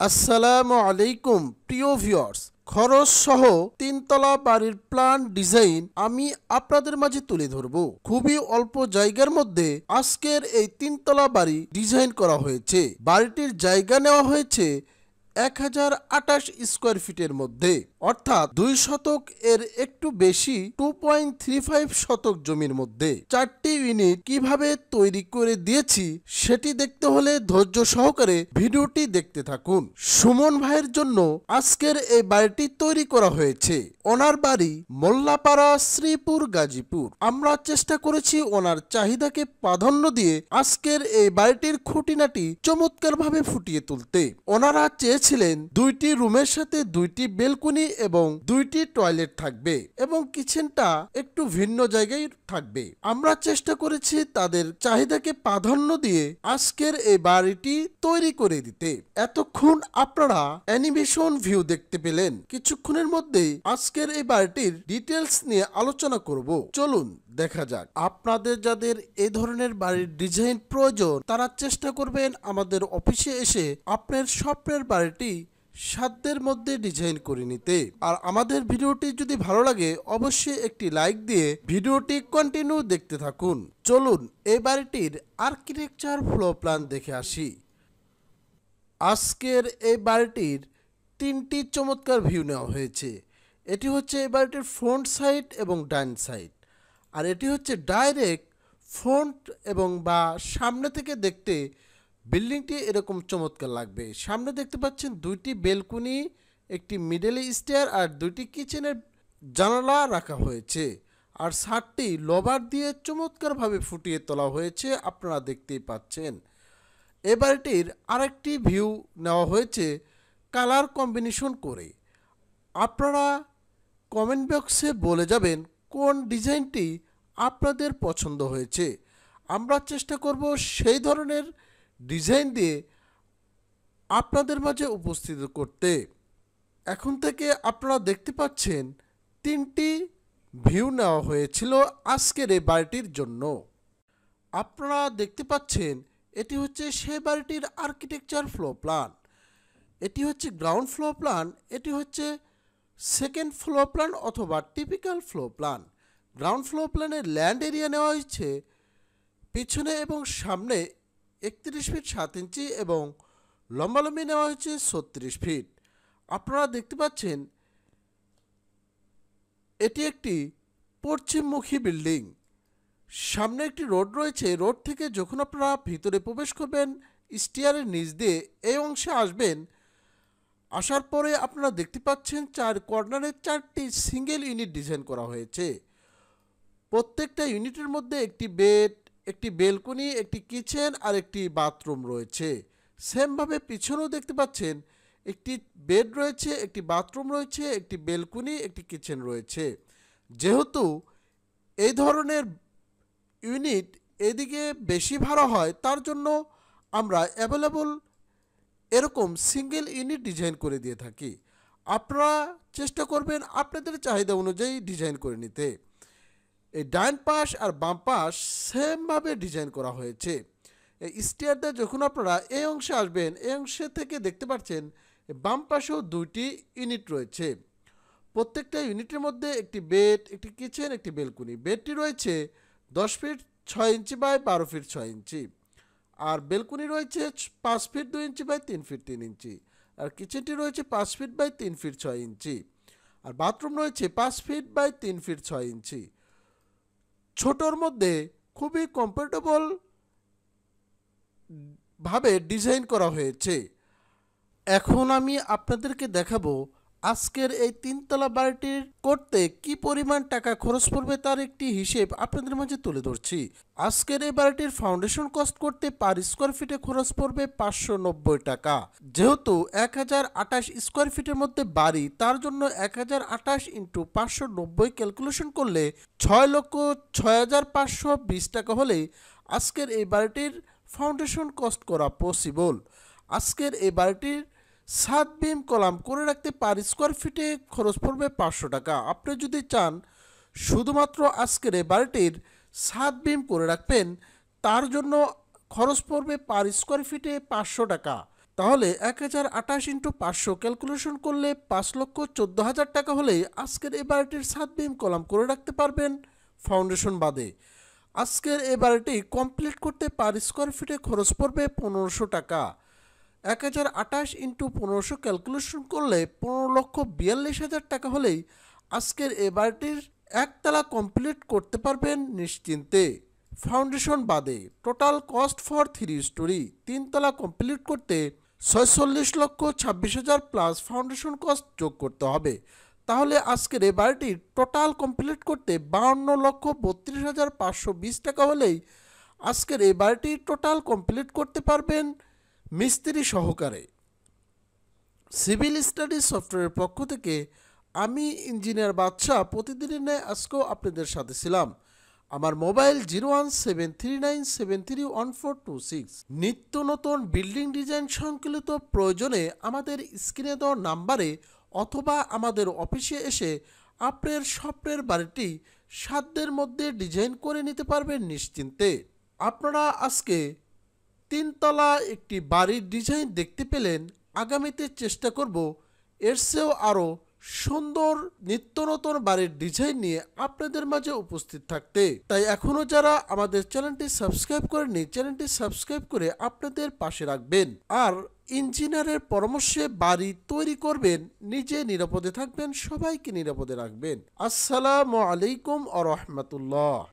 আসসালামু আলাইকুম প্রিয় ভিউয়ার্স, খরচ সহ তিনতলা বাড়ির প্ল্যান ডিজাইন আমি আপনাদের মাঝে তুলে ধরব। খুবই অল্প জায়গার মধ্যে আজকের এই তিনতলা বাড়ি ডিজাইন করা হয়েছে। বাড়িটির জায়গা নেওয়া হয়েছে 1028 স্কোয়ার ফিটের মধ্যে, অর্থাৎ 2 শতক এর একটু বেশি 2.35 শতক জমির মধ্যে 4টি ইউনিট কিভাবে তৈরি করে দিয়েছি সেটি দেখতে হলে ধৈর্য সহকারে ভিডিওটি দেখতে থাকুন। সুমন ভাইয়ের জন্য আজকের এই বাড়িটি তৈরি করা হয়েছে। ওনার বাড়ি মোল্লাপাড়া, শ্রীপুর, গাজীপুর। আমরা চেষ্টা করেছি ওনার চাহিদাকে প্রাধান্য দিয়ে আজকের এই বাড়িটির খুঁটিনাটি চমৎকারভাবে ফুটিয়ে তুলতে। ওনারা চেয়েছিলেন 2টি রুমের সাথে 2টি বেলকনি এবং 2টি টয়লেট থাকবে এবং কিচেনটা একটু ভিন্ন জায়গায় থাকবে। আমরা চেষ্টা করেছি তাদের চাহিদাকে প্রাধান্য দিয়ে আজকের এই বাড়িটি তৈরি করে দিতে। এতক্ষণ আপনারা অ্যানিমেশন ভিউ দেখতে পেলেন। কিছুক্ষণের মধ্যেই আজকের এই বাড়িটির ডিটেলস নিয়ে আলোচনা করব। চলুন দেখা যাক। আপনাদের যাদের এই ধরনের বাড়ির ডিজাইন প্রয়োজন তারা চেষ্টা করবেন আমাদের অফিসে এসে আপনার স্বপ্নের বাড়িটি সাধ্যের মধ্যে ডিজাইন করে নিতে। আর আমাদের ভিডিওটি যদি ভালো লাগে অবশ্যই একটি লাইক দিয়ে ভিডিওটি কন্টিনিউ দেখতে থাকুন। চলুন এই বাড়িটির আর্কিটেকচার ফ্লোর প্ল্যান দেখে আসি। আজকের এই বাড়িটির 3টি চমৎকার ভিউ নেওয়া হয়েছে। এটি হচ্ছে এই বাড়িটির ফ্রন্ট সাইড এবং ডাইন সাইড, আর এটি হচ্ছে ডাইরেক্ট ফ্রন্ট এবং বা সামনে থেকে দেখতে বিল্ডিংটি এরকম চমৎকার লাগবে। সামনে দেখতে পাচ্ছেন 2টি বেলকনি, একটি মিডল স্টেয়ার আর 2টি কিচেনের জানালা রাখা হয়েছে, আর 7টি লোভার দিয়ে চমৎকারভাবে ফুটিয়ে তোলা হয়েছে, আপনারা দেখতেই পাচ্ছেন। এ বাড়িটির আরেকটি ভিউ নেওয়া হয়েছে কালার কম্বিনেশন করে। আপনারা কমেন্ট বক্সে বলে যাবেন কোন ডিজাইনটি আপনাদের পছন্দ হয়েছে। আমরা চেষ্টা করব সেই ধরনের ডিজাইন দিয়ে আপনাদের মাঝে উপস্থিত করতে। এখন থেকে আপনারা দেখতে পাচ্ছেন 3টি ভিউ নেওয়া হয়েছিল আজকের এই বাড়িটির জন্য। আপনারা দেখতে পাচ্ছেন এটি হচ্ছে সেই বাড়িটির আর্কিটেকচার ফ্লোর প্ল্যান। এটি হচ্ছে গ্রাউন্ড ফ্লোর প্ল্যান, এটি হচ্ছে সেকেন্ড ফ্লোর প্ল্যান অথবা typical floor plan. Ground floor প্ল্যানের ল্যান্ড এরিয়া নেওয়া হয়েছে পিছনে এবং সামনে 31 ফিট 7 ইঞ্চি এবং লম্বালম্বি নেওয়া হয়েছে 36 ফিট। আপনারা দেখতে পাচ্ছেন এটি একটি পশ্চিমমুখী বিল্ডিং। সামনে একটি রোড রয়েছে। রোড থেকে যখন আপনারা ভিতরে প্রবেশ করবেন স্টিয়ারের নিচ দিয়ে এই অংশে আসবেন। আসার পরে আপনারা দেখতে পাচ্ছেন 4 কর্নারে 4টি সিঙ্গেল ইউনিট ডিজাইন করা হয়েছে। প্রত্যেকটা ইউনিটের মধ্যে একটি বেড, একটি বেলকনি, একটি কিচেন আর একটি বাথরুম রয়েছে। সেমভাবে পিছনেও দেখতে পাচ্ছেন একটি বেড রয়েছে, একটি বাথরুম রয়েছে, একটি বেলকনি, একটি কিচেন রয়েছে। যেহেতু এই ধরনের ইউনিট এদিকে বেশি ভাড়া হয় তার জন্য আমরা অ্যাভেলেবল এরকম সিঙ্গেল ইউনিট ডিজাইন করে দিয়ে থাকি। আপনারা চেষ্টা করবেন আপনাদের চাহিদা অনুযায়ী ডিজাইন করে নিতে। এই ডান পাশ আর বাম পাশ সেমভাবে ডিজাইন করা হয়েছে। এই স্টেয়ারটা যখন আপনারা এই অংশে আসবেন এই অংশে থেকে দেখতে পাচ্ছেন বাম পাশেও 2টি ইউনিট রয়েছে। প্রত্যেকটা ইউনিটের মধ্যে একটি বেড, একটি কিচেন, একটি বেলকনি। বেডটি রয়েছে 10 fit 6 inch by 12 fit 6 inch, R balcony রয়েছে 5 ফিট 2 ইঞ্চি বাই 3 ফিট 3 ইঞ্চি, আর কিচেনটি রয়েছে 5 feet by 3 fit 6 inch, R bathroom রয়েছে 5 ফিট বাই 3 ফিট 6 ইঞ্চি। ছোটোর মধ্যে খুবই কমফোর্টেবল ভাবে ডিজাইন করা হয়েছে। এখন আমি আপনাদেরকে দেখাবো আজকের এই তিনতলা বাড়িটির করতে কি পরিমাণ টাকা খরচ পড়বে তার একটি হিসেব আপনাদের মাঝে তুলে ধরছি। আজকের এই বাড়িটির ফাউন্ডেশন কস্ট করতে পার স্কোয়ার ফিটে খরচ পড়বে 590 টাকা। যেহেতু 1028 স্কোয়ার ফিটের মধ্যে বাড়ি তার জন্য 1028 ইন্টু 590 ক্যালকুলেশন করলে 6,06,520 টাকা হলেই আজকের এই বাড়িটির ফাউন্ডেশন কস্ট করা পসিবল। আজকের এই বাড়িটির 7 বিম কলাম করে রাখতে পার স্কোয়ার ফিটে খরচ পড়বে 500 টাকা। আপনি যদি চান শুধুমাত্র আজকের এই বাড়িটির 7 বিম করে রাখবেন তার জন্য খরচ পড়বে পার স্কোয়ার ফিটে 500 টাকা। তাহলে 1028 ইন্টু 500 ক্যালকুলেশন করলে 5,14,000 টাকা হলেই আজকের এই বাড়িটির ছাদ বিম কলাম করে রাখতে পারবেন ফাউন্ডেশন বাদে। আজকের এই বাড়িটি কমপ্লিট করতে পার স্কোয়ার ফিটে খরচ পড়বে 1500 টাকা। 1028 ইন্টু 1500 ক্যালকুলেশন করলে 15,42,000 টাকা হলেই আজকের এই বাড়িটির একতলা কমপ্লিট করতে পারবেন নিশ্চিন্তে ফাউন্ডেশন বাদে। টোটাল কস্ট ফর 3 স্টোরি 3 তলা কমপ্লিট করতে 46,26,000 প্লাস ফাউন্ডেশন কস্ট যোগ করতে হবে। তাহলে আজকের এই বাড়িটি টোটাল কমপ্লিট করতে 52,32,520 টাকা হলেই আজকের এই বাড়িটি টোটাল কমপ্লিট করতে পারবেন মিস্ত্রি সহকারে। সিভিল স্টাডি সফটওয়্যারের পক্ষ থেকে আমি ইঞ্জিনিয়ার বাদশাহ প্রতিদিনের ন্যায় আজকেও আপনাদের সাথে ছিলাম। আমার মোবাইল 0173973142 নিত্য নতুন বিল্ডিং ডিজাইন সংকলিত প্রয়োজনে আমাদের স্ক্রিনে দেওয়া নাম্বারে অথবা আমাদের অফিসে এসে আপনার স্বপ্নের বাড়িটি সাধ্যের মধ্যে ডিজাইন করে নিতে পারবেন নিশ্চিন্তে। আপনারা আজকে 3 তলা একটি বাড়ির ডিজাইন দেখতে পেলেন। আগামীতে চেষ্টা করব এর চেয়েও আরও সুন্দর নিত্য নতুন বাড়ির ডিজাইন নিয়ে আপনাদের মাঝে উপস্থিত থাকতে। তাই এখনও যারা আমাদের চ্যানেলটি সাবস্ক্রাইব করেননি, চ্যানেলটি সাবস্ক্রাইব করে আপনাদের পাশে রাখবেন। আর ইঞ্জিনিয়ারের পরামর্শে বাড়ি তৈরি করবেন, নিজে নিরাপদে থাকবেন, সবাইকে নিরাপদে রাখবেন। আসসালামু আলাইকুম ওয়া রাহমাতুল্লাহ।